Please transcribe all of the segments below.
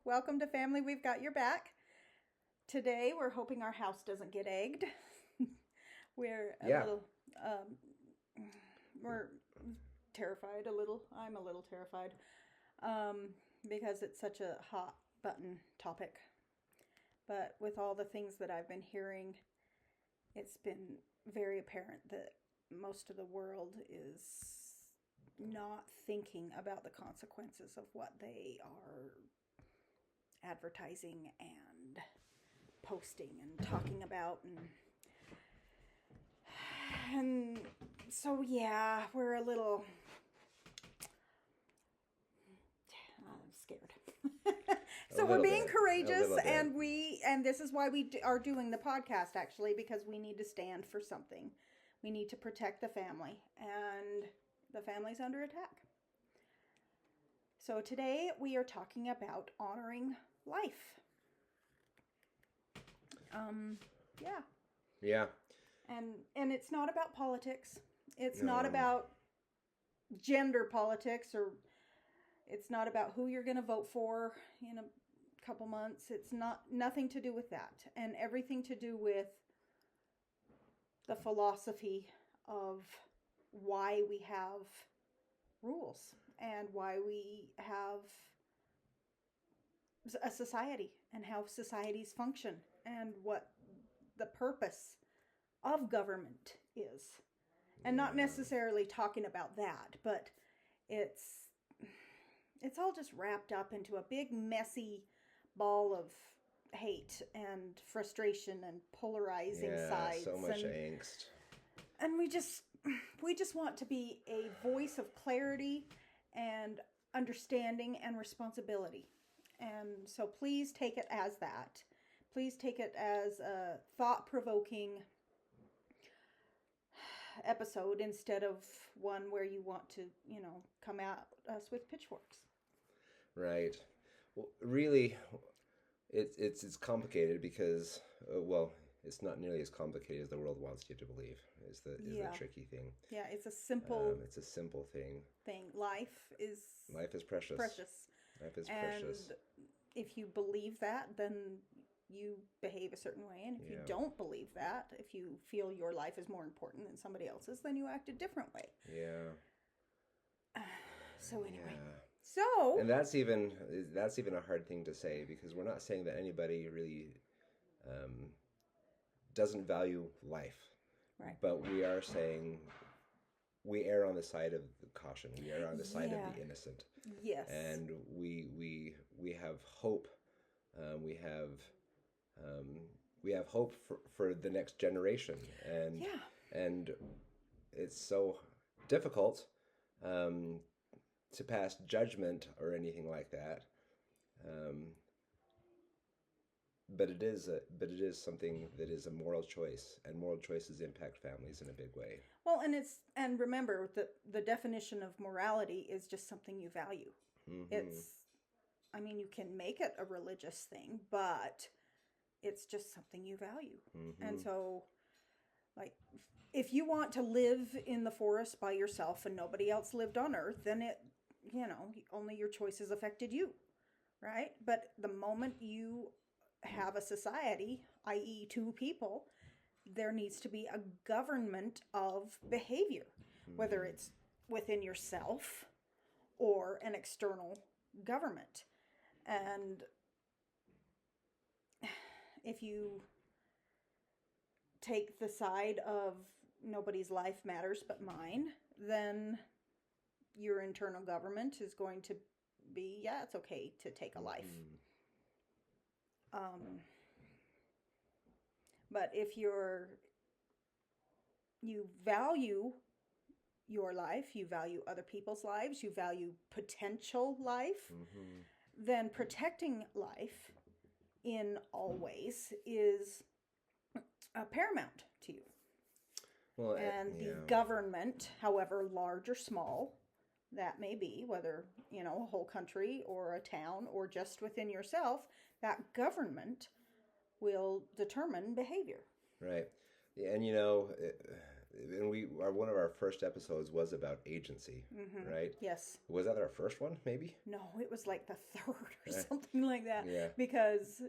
welcome to Family We've Got Your Back. Today we're hoping our house doesn't get egged. We're we're terrified a little. I'm a little terrified because it's such a hot button topic. But with all the things that I've been hearing, it's been very apparent that most of the world is not thinking about the consequences of what they are advertising and posting and talking about, and so we're a little scared. So we're being courageous, and this is why we are doing the podcast, actually, because we need to stand for something. We need to protect the family, and the family's under attack. So today we are talking about honoring life. Yeah. And it's not about politics. It's not about gender politics, or it's not about who you're going to vote for in a couple months. It's nothing to do with that, and everything to do with the philosophy of why we have rules and why we have a society and how societies function and what the purpose of government is. And not necessarily talking about that, but it's all just wrapped up into a big messy ball of hate and frustration and polarizing sides. So much angst. And we just want to be a voice of clarity and understanding and responsibility. And so please take it as that. Please take it as a thought-provoking episode instead of one where you want to, come at us with pitchforks. Right. Well, really, it's complicated because, it's not nearly as complicated as the world wants you to believe. Is the tricky thing. Yeah, it's a simple. It's a simple thing. Life is precious. Life is precious. And if you believe that, then you behave a certain way. And if you don't believe that, if you feel your life is more important than somebody else's, then you act a different way. Yeah. So anyway. Yeah. So. And that's even a hard thing to say, because we're not saying that anybody really doesn't value life. Right. But we are saying we err on the side of caution. We err on the side of the innocent. Yes. And we have hope. We have hope for the next generation. And it's so difficult to pass judgment or anything like that. But it is something that is a moral choice, and moral choices impact families in a big way. Well, and remember that the definition of morality is just something you value. Mm-hmm. You can make it a religious thing, but it's just something you value. Mm-hmm. And so, like, if you want to live in the forest by yourself and nobody else lived on Earth, then only your choices affected you, right? But the moment you have a society, i.e. two people, there needs to be a government of behavior, whether it's within yourself or an external government. And if you take the side of nobody's life matters but mine, then your internal government is going to be, it's okay to take a life. But if you value your life, you value other people's lives, you value potential life, then protecting life in all ways is paramount to you. Well, and the government, however large or small that may be, whether, a whole country or a town or just within yourself, that government will determine behavior. Right. And, one of our first episodes was about agency, right? Yes. Was that our first one, maybe? No, it was like the third or something something like that. Yeah. Because,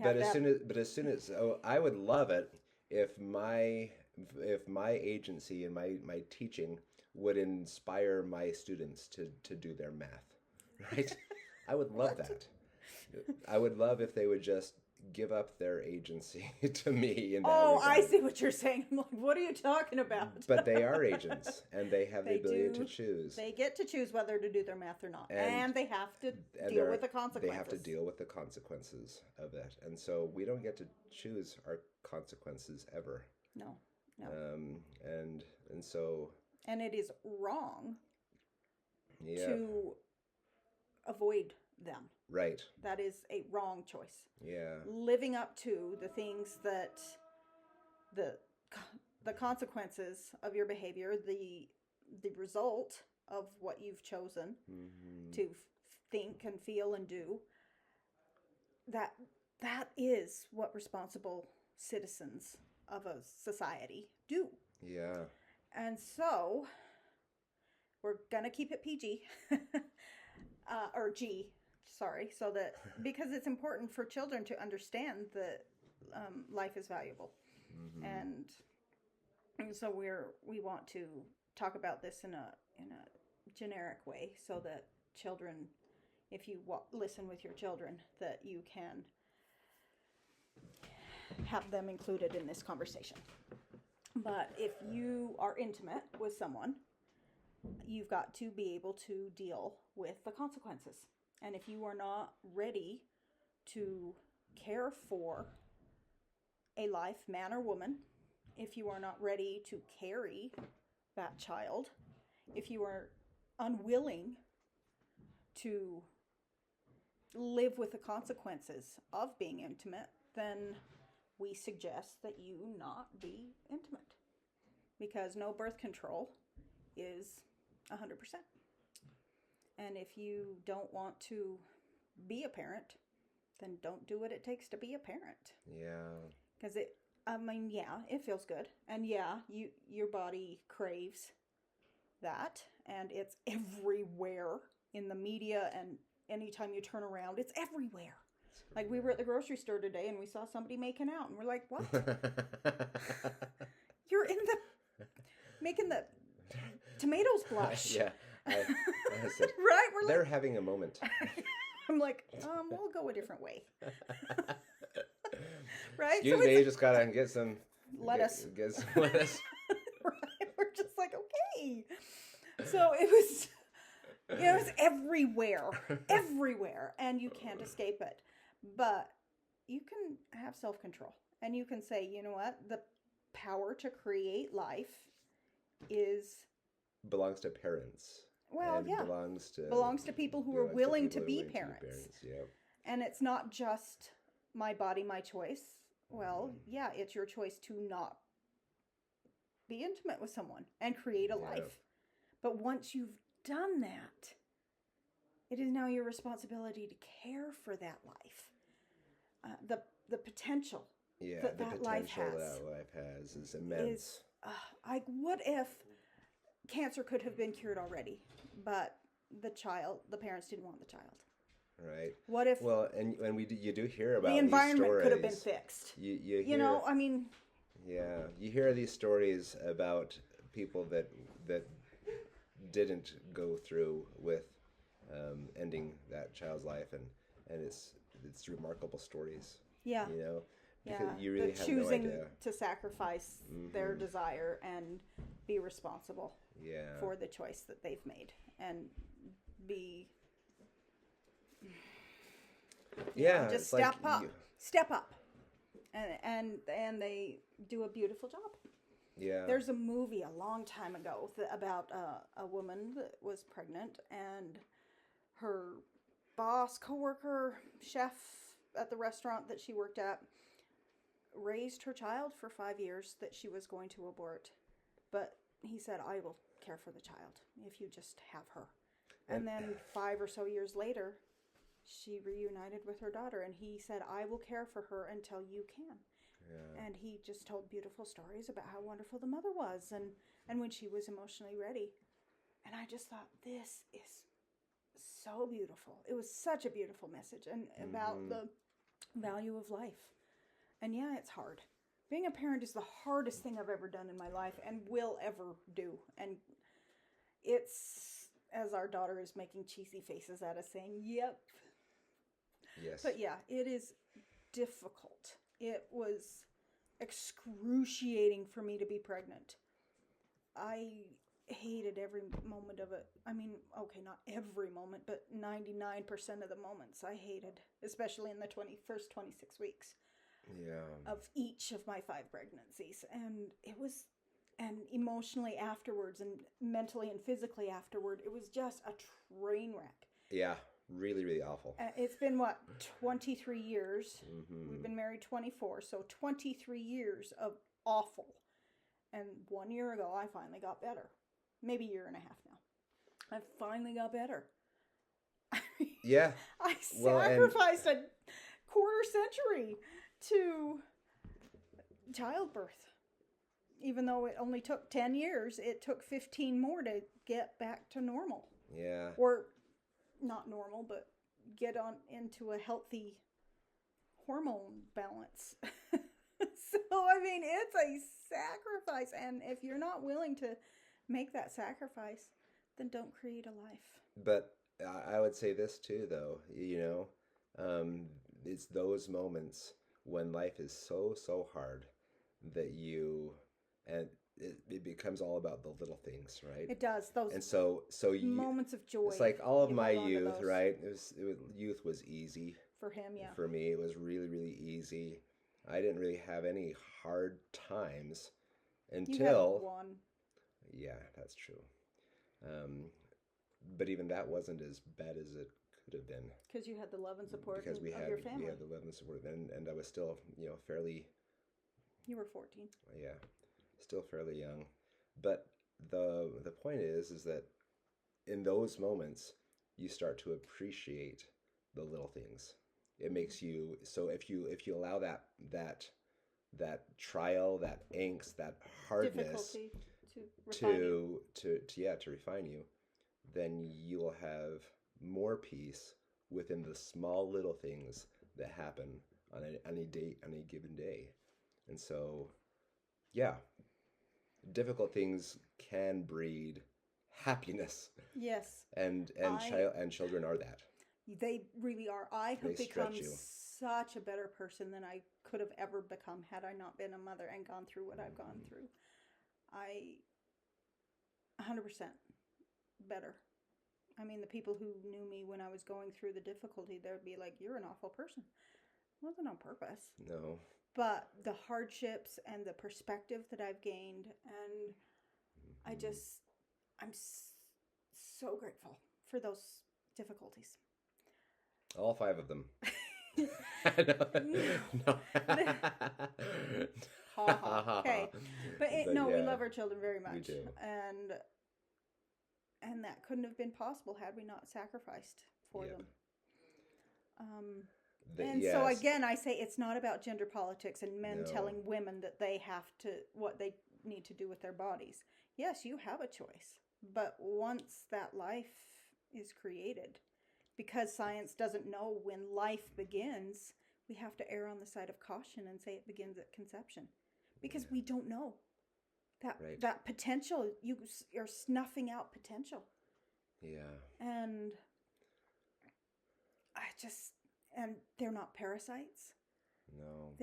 But as soon as I would love it if my agency and my teaching would inspire my students to do their math, right? I would love that. I would love if they would just give up their agency to me in that regard. I see what you're saying. I'm like, what are you talking about? But they are agents, and they have the ability to choose. They get to choose whether to do their math or not, and they have to deal with the consequences. They have to deal with the consequences of it, and so we don't get to choose our consequences ever. No. And so. And it is wrong. Yeah. To avoid them. Right. That is a wrong choice. Yeah. Living up to the things that the consequences of your behavior, the result of what you've chosen to think and feel and do, that is what responsible citizens of a society do. Yeah. And so we're going to keep it PG. Or G, sorry, so that because it's important for children to understand that life is valuable, and so we want to talk about this in a generic way, so that children, if you listen with your children, that you can have them included in this conversation. But if you are intimate with someone, you've got to be able to deal with the consequences. And if you are not ready to care for a life, man or woman, if you are not ready to carry that child, if you are unwilling to live with the consequences of being intimate, then we suggest that you not be intimate. Because no birth control is 100%. And if you don't want to be a parent, then don't do what it takes to be a parent. Yeah. Because it feels good. And your body craves that. And it's everywhere in the media, and anytime you turn around, it's everywhere. Like, we were at the grocery store today and we saw somebody making out, and we're like, what? You're making the tomatoes blush. Yeah. I said, right? They're having a moment. I'm like, we'll go a different way. Right? Excuse me, just gotta get some lettuce. Get some lettuce. Right? We're just like, okay. So it was everywhere. Everywhere. And you can't escape it. But you can have self-control. And you can say, you know what? The power to create life belongs to parents. Well, yeah. Belongs to people who are willing to be parents. Yeah. And it's not just my body, my choice. Well, yeah, it's your choice to not be intimate with someone and create a life. But once you've done that, it is now your responsibility to care for that life. The potential that life has is immense. What if cancer could have been cured already, but the parents didn't want the child? Right. What if? Well, and you do hear about the environment these stories. Could have been fixed. You hear, I mean. Yeah, you hear these stories about people that didn't go through with ending that child's life, and it's remarkable stories. Yeah. Because you really have no idea. Choosing to sacrifice their desire and be responsible for the choice that they've made, and be just step up, and they do a beautiful job. Yeah. There's a movie a long time ago about a woman that was pregnant, and her boss, coworker, chef at the restaurant that she worked at raised her child for 5 years that she was going to abort. But he said, I will care for the child if you just have her. And then 5 or so years later, she reunited with her daughter, and he said, I will care for her until you can. Yeah. And he just told beautiful stories about how wonderful the mother was, and when she was emotionally ready. And I just thought, this is so beautiful. It was such a beautiful message, and about the value of life. And yeah, it's hard. Being a parent is the hardest thing I've ever done in my life and will ever do. And it's, as our daughter is making cheesy faces at us saying, yep. Yes. But yeah, it is difficult. It was excruciating for me to be pregnant. I hated every moment of it. I mean, okay, not every moment, but 99% of the moments I hated, especially in the first 26 weeks of each of my 5 pregnancies. And it was, and emotionally afterwards and mentally and physically afterward, it was just a train wreck. Yeah, really, really awful. It's been, 23 years? We've been married 24, so 23 years of awful. And 1 year ago, I finally got better. Maybe a year and a half now. I finally got better. Yeah. I sacrificed a quarter century to childbirth. Even though it only took 10 years, it took 15 more to get back to normal. Yeah. Or not normal, but get on into a healthy hormone balance. So, I mean, it's a sacrifice. And if you're not willing to make that sacrifice, then don't create a life. But I would say this too, though, it's those moments when life is so, so hard that and it becomes all about the little things, right? It does. Those and so moments of joy. It's like all of my youth, right? Youth was easy. For him, yeah. For me, it was really, really easy. I didn't really have any hard times until... You had one. Yeah, that's true. But even that wasn't as bad as it could have been. Because you had the love and support of your family. We had the love and support, and I was still, fairly... You were 14. Yeah, still fairly young. But the point is that in those moments, you start to appreciate the little things. It makes you, so if you allow that trial, that angst, that hardness to refine you, then you will have more peace within the small little things that happen on any given day. And so, yeah, difficult things can breed happiness. Yes. And children are that. They really are. I have become such a better person than I could have ever become had I not been a mother and gone through what I've gone through. 100% better. I mean, the people who knew me when I was going through the difficulty, they'd be like, you're an awful person. It wasn't on purpose. No. But the hardships and the perspective that I've gained, and I'm so grateful for those difficulties. All 5 of them. No. Okay. But we love our children very much. We do. And that couldn't have been possible had we not sacrificed for them. So again, I say it's not about gender politics and men telling women that they have to, what they need to do with their bodies. Yes, you have a choice. But once that life is created, because science doesn't know when life begins, we have to err on the side of caution and say it begins at conception. Because we don't know. That potential, you're snuffing out potential. Yeah. And and they're not parasites. No.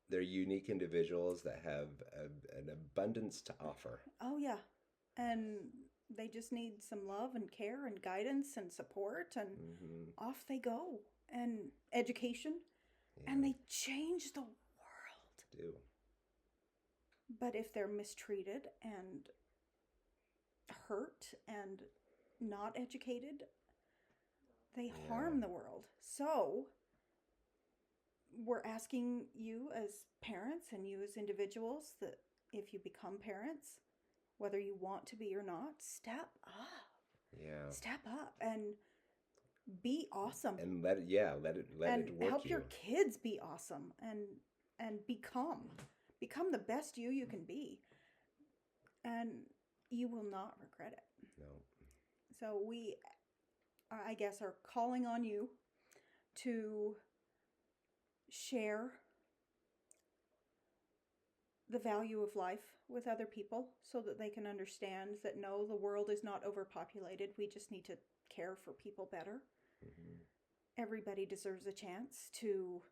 They're unique individuals that have an abundance to offer. Oh, yeah. And they just need some love and care and guidance and support, and off they go. And education. Yeah. And they change the world. They do. But if they're mistreated and hurt and not educated, they harm the world. So we're asking you as parents and you as individuals that if you become parents, whether you want to be or not, step up. Yeah. Step up and be awesome. And let it work. Help your kids be awesome and become the best you can be. And you will not regret it. No. So we, I guess, are calling on you to share the value of life with other people so that they can understand that no, the world is not overpopulated. We just need to care for people better. Everybody deserves a chance to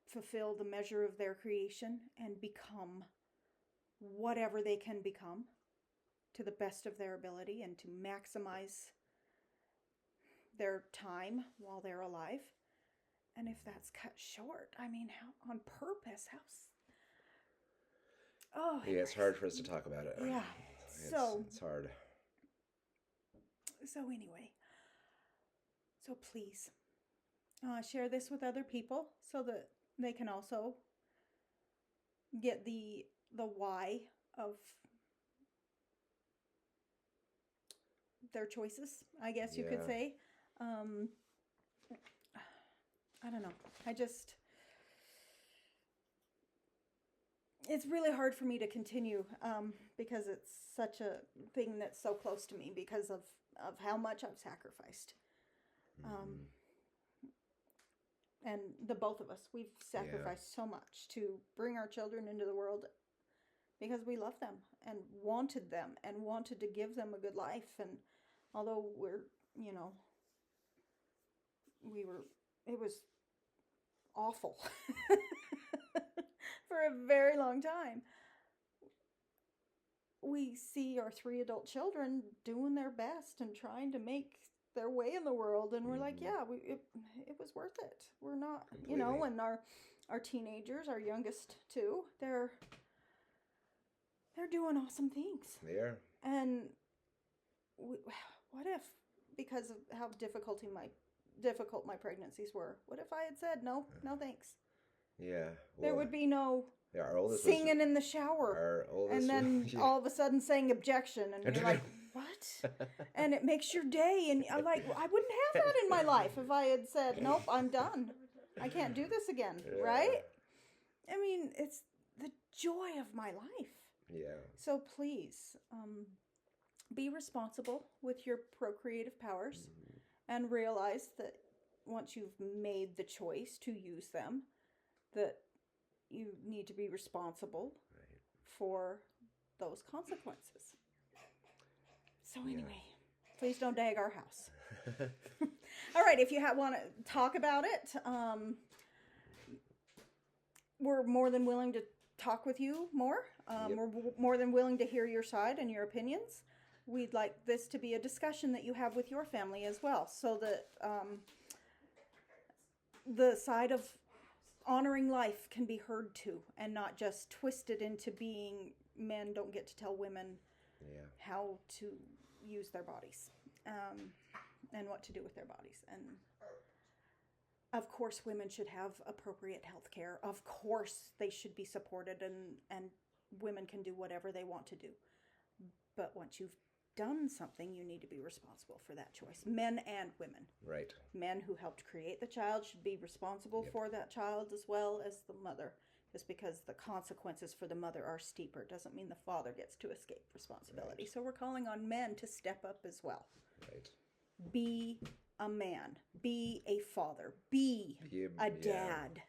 fulfill the measure of their creation and become whatever they can become to the best of their ability and to maximize their time while they're alive. And if that's cut short, I mean, how on purpose, it's hard for us to talk about it. Yeah. It's hard. So anyway, so please share this with other people so that they can also get the why of their choices, I guess you could say. I don't know. It's really hard for me to continue because it's such a thing that's so close to me because of how much I've sacrificed. And the both of us, we've sacrificed so much to bring our children into the world because we love them and wanted to give them a good life. And although it was awful for a very long time. We see our 3 adult children doing their best and trying to make their way in the world, and we're like, yeah, it was worth it. We're not, Completely. And our teenagers, our youngest two, they're doing awesome things. They are. And what if, because of how difficult my pregnancies were, what if I had said no thanks? Yeah. Well, there would be no our oldest singing in the shower, and then all of a sudden saying objection, and you're like, what? And it makes your day, and I'm like, I wouldn't have that in my life if I had said, nope, I'm done. I can't do this again, right? I mean, it's the joy of my life. Yeah. So please, be responsible with your procreative powers and realize that once you've made the choice to use them, that you need to be responsible for those consequences. So anyway, please don't dag our house. All right, if you want to talk about it, we're more than willing to talk with you more. We're more than willing to hear your side and your opinions. We'd like this to be a discussion that you have with your family as well, so that the side of honoring life can be heard too, and not just twisted into being men don't get to tell women how to use their bodies and what to do with their bodies. And of course women should have appropriate health care. Of course they should be supported, and women can do whatever they want to do. But once you've done something, you need to be responsible for that choice. Men and women. Right. Men who helped create the child should be responsible for that child as well as the mother. Just because the consequences for the mother are steeper doesn't mean the father gets to escape responsibility. Right. So we're calling on men to step up as well. Right. Be a man. Be a father. Be a dad.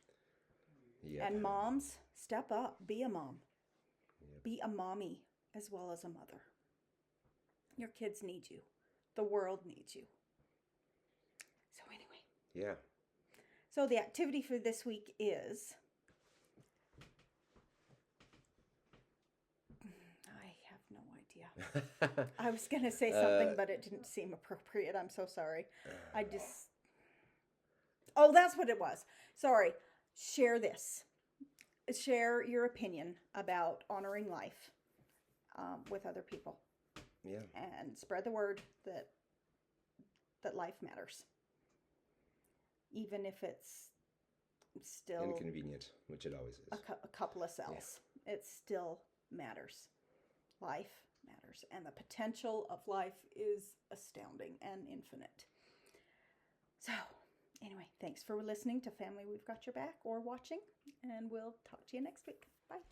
Yeah. And moms, step up. Be a mom. Yep. Be a mommy as well as a mother. Your kids need you. The world needs you. So anyway. Yeah. So the activity for this week is... I have no idea. I was going to say something, but it didn't seem appropriate. I'm so sorry. Oh, that's what it was. Sorry. Share this. Share your opinion about honoring life with other people. Yeah. And spread the word that life matters. Even if it's still inconvenient, which it always is. A couple of cells. Yeah. It still matters. Life matters. And the potential of life is astounding and infinite. So, anyway, thanks for listening to Family We've Got Your Back or watching. And we'll talk to you next week. Bye.